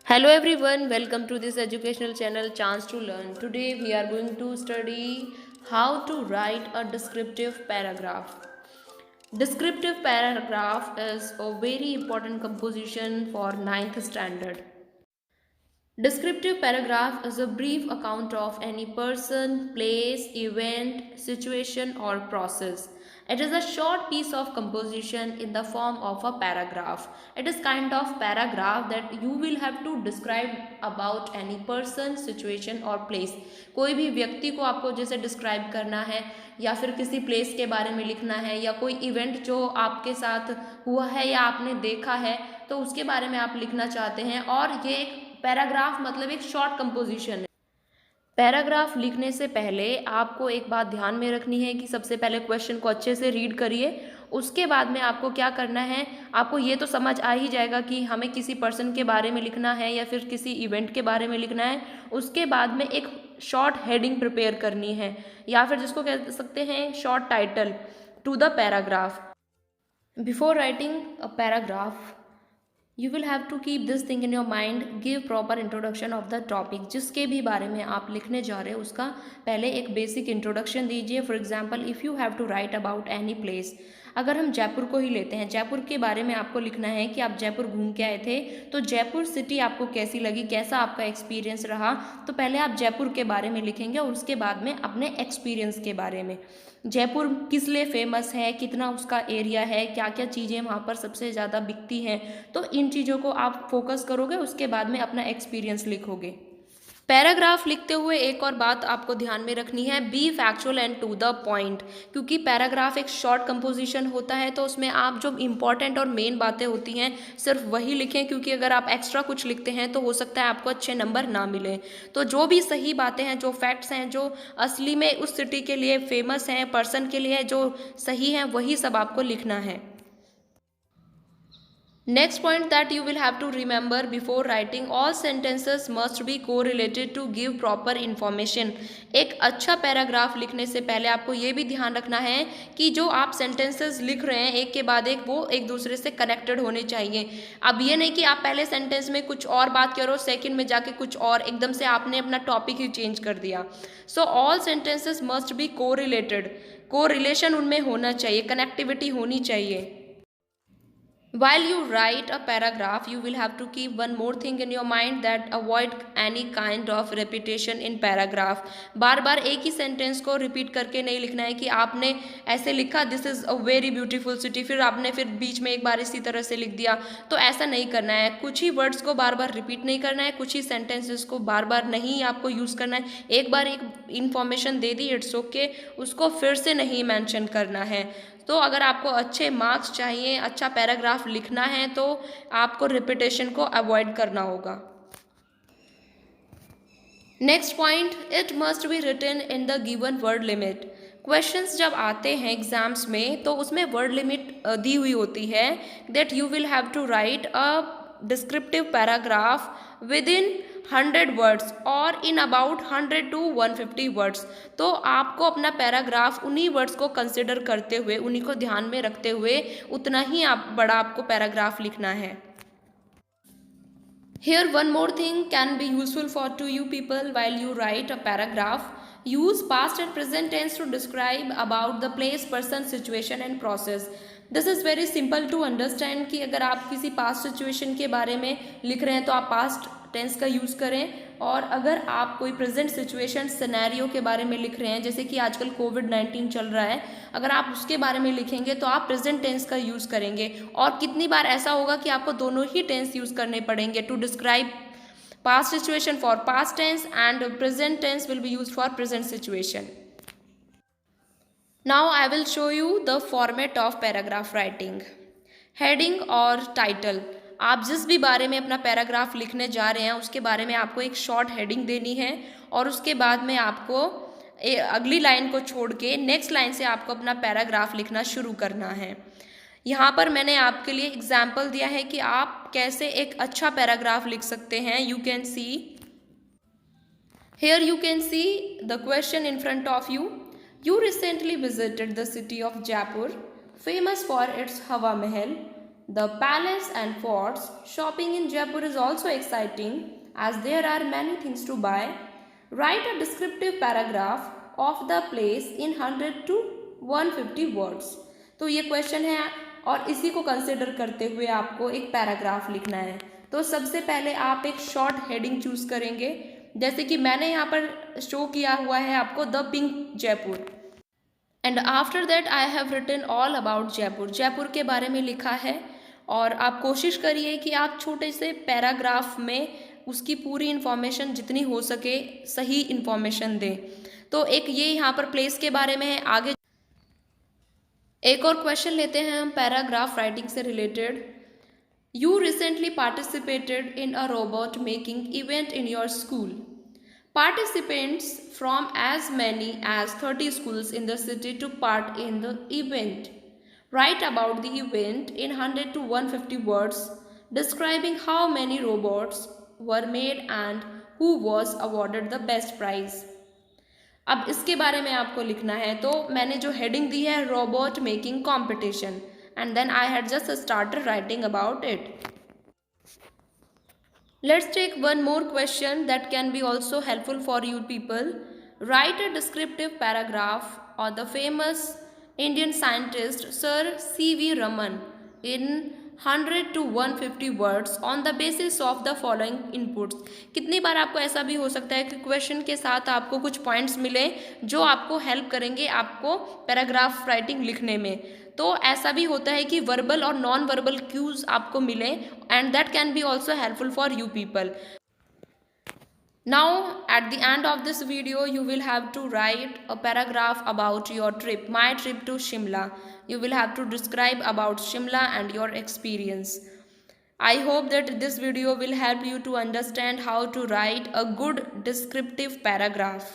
Hello everyone, welcome to this educational channel Chance to Learn. Today we are going to study how to write a descriptive paragraph. Descriptive paragraph is a very important composition for ninth standard. Descriptive paragraph is a brief account of any person, place, event, situation, or process. It is a short piece of composition in the form of a paragraph. It is kind of paragraph that you will have to describe about any person, situation or place. कोई भी व्यक्ति को आपको जैसे describe करना है या फिर किसी प्लेस के बारे में लिखना है या कोई इवेंट जो आपके साथ हुआ है या आपने देखा है तो उसके बारे में आप लिखना चाहते हैं और ये एक पैराग्राफ मतलब एक शॉर्ट कंपोजिशन है। पैराग्राफ लिखने से पहले आपको एक बात ध्यान में रखनी है कि सबसे पहले क्वेश्चन को अच्छे से रीड करिए। उसके बाद में आपको क्या करना है, आपको ये तो समझ आ ही जाएगा कि हमें किसी पर्सन के बारे में लिखना है या फिर किसी इवेंट के बारे में लिखना है। उसके बाद में एक शॉर्ट हेडिंग प्रिपेयर करनी है या फिर जिसको कह सकते हैं short title to the paragraph. Before writing a paragraph you will have to keep this thing in your mind, give proper introduction of the topic. जिसके भी बारे में आप लिखने जा रहे हैं उसका पहले एक बेसिक इंट्रोडक्शन दीजिए। For example, if you have to write about any place, अगर हम जयपुर को ही लेते हैं, जयपुर के बारे में आपको लिखना है कि आप जयपुर घूम के आए थे तो जयपुर सिटी आपको कैसी लगी, कैसा आपका एक्सपीरियंस रहा। तो पहले आप जयपुर के बारे में लिखेंगे और उसके बाद में अपने एक्सपीरियंस के बारे में। जयपुर किस लिए फेमस है, कितना उसका एरिया है, क्या क्या चीज़ें वहाँ पर सबसे ज़्यादा बिकती हैं, तो इन चीज़ों को आप फोकस करोगे। उसके बाद में अपना एक्सपीरियंस लिखोगे। पैराग्राफ लिखते हुए एक और बात आपको ध्यान में रखनी है, be factual and to the point. क्योंकि पैराग्राफ एक शॉर्ट कंपोजिशन होता है तो उसमें आप जो इंपॉर्टेंट और मेन बातें होती हैं सिर्फ वही लिखें, क्योंकि अगर आप एक्स्ट्रा कुछ लिखते हैं तो हो सकता है आपको अच्छे नंबर ना मिले। तो जो भी सही बातें हैं, जो फैक्ट्स हैं, जो असली में उस सिटी के लिए फेमस हैं, पर्सन के लिए जो सही हैं, वही सब आपको लिखना है। Next point that you will have to remember before writing, all sentences must be correlated to give proper information। एक अच्छा पैराग्राफ लिखने से पहले आपको ये भी ध्यान रखना है कि जो आप सेंटेंसेस लिख रहे हैं एक के बाद एक, वो एक दूसरे से कनेक्टेड होने चाहिए। अब ये नहीं कि आप पहले सेंटेंस में कुछ और बात करो, सेकंड में जाके कुछ और, एकदम से आपने अपना टॉपिक ही चेंज कर दिया। So all sentences must be correlated, correlation उनमें होना चाहिए, कनेक्टिविटी होनी चाहिए। While you write a paragraph, you will have to keep one more thing in your mind, that avoid any kind of repetition in paragraph। बार बार एक ही sentence को repeat करके नहीं लिखना है कि आपने ऐसे लिखा this is a very beautiful city, फिर आपने फिर बीच में एक बार इसी तरह से लिख दिया, तो ऐसा नहीं करना है। कुछ ही वर्ड्स को बार बार रिपीट नहीं करना है, कुछ ही सेंटेंसेस को बार बार नहीं आपको यूज़ करना है। एक बार एक information they the, it's okay, उसको फिर से नहीं मेंशन करना है। तो अगर आपको अच्छे मार्क्स चाहिए, अच्छा पैराग्राफ लिखना है, तो आपको रिपीटेशन को अवॉइड करना होगा। Next point, it must be written in the given word limit. Questions जब आते हैं एग्जाम्स में तो उसमें वर्ड लिमिट दी हुई होती है, that you will have to write a descriptive paragraph within 100 words और इन अबाउट 100 to 150 वर्ड्स। तो आपको अपना पैराग्राफ उन्हीं वर्ड्स को कंसिडर करते हुए, उन्हीं को ध्यान में रखते हुए उतना ही बड़ा आपको पैराग्राफ लिखना है। Here one more thing can be useful for to you people while you write a paragraph. Use past and present tense to describe about the place, person, situation and process. This is very simple to understand कि अगर आप किसी past situation के बारे में लिख रहे हैं तो आप पास्ट टेंस का यूज़ करें, और अगर आप कोई प्रेजेंट सिचुएशन सिनेरियो के बारे में लिख रहे हैं, जैसे कि आजकल कोविड-19 चल रहा है, अगर आप उसके बारे में लिखेंगे तो आप प्रेजेंट टेंस का यूज़ करेंगे। और कितनी बार ऐसा होगा कि आपको दोनों ही टेंस यूज़ करने पड़ेंगे to describe past situation for past tense and present tense will be used for present situation. Now I will show you the format of paragraph writing. Heading और टाइटल, आप जिस भी बारे में अपना पैराग्राफ लिखने जा रहे हैं उसके बारे में आपको एक शॉर्ट हेडिंग देनी है और उसके बाद में आपको अगली लाइन को छोड़ के नेक्स्ट लाइन से आपको अपना पैराग्राफ लिखना शुरू करना है। यहाँ पर मैंने आपके लिए एग्जाम्पल दिया है कि आप कैसे एक अच्छा पैराग्राफ लिख सकते हैं। You can see here, you can see the question in front of you. You recently visited the city of Jaipur, famous for its Hawa Mahal. the palace and forts. Shopping in Jaipur is also exciting as there are many things to buy. Write a descriptive paragraph of the place in 100 to 150 words. तो ये question है और इसी को consider करते हुए आपको एक पैराग्राफ लिखना है। तो सबसे पहले आप एक शॉर्ट हेडिंग चूज करेंगे, जैसे कि मैंने यहाँ पर शो किया हुआ है आपको the pink Jaipur, and after that I have written all about Jaipur. Jaipur के बारे में लिखा है और आप कोशिश करिए कि आप छोटे से पैराग्राफ में उसकी पूरी इन्फॉर्मेशन जितनी हो सके सही इन्फॉर्मेशन दें। तो एक ये यहाँ पर प्लेस के बारे में है। आगे एक और क्वेश्चन लेते हैं हम पैराग्राफ राइटिंग से related. You recently participated in a robot making event in your school. Participants from as many as 30 schools in the city took part in the event. Write about the event in 100 to 150 words, describing how many robots were made and who was awarded the best prize. अब इसके बारे में आपको लिखना है, तो मैंने जो हेडिंग दी है robot making competition, and then I had just started writing about it. Let's take one more question that can be also helpful for you people. Write a descriptive paragraph on the famous Indian scientist Sir C.V. Raman in 100 to 150 words on the basis of the following inputs. कितनी बार आपको ऐसा भी हो सकता है कि question के साथ आपको कुछ पॉइंट्स मिले जो आपको हेल्प करेंगे आपको पैराग्राफ राइटिंग लिखने में। तो ऐसा भी होता है कि वर्बल और नॉन वर्बल क्यूज आपको मिले, and that can be also helpful for you people. Now at the end of this video you will have to write a paragraph about your trip, my trip to Shimla. You will have to describe about Shimla and your experience. I hope that this video will help you to understand how to write a good descriptive paragraph.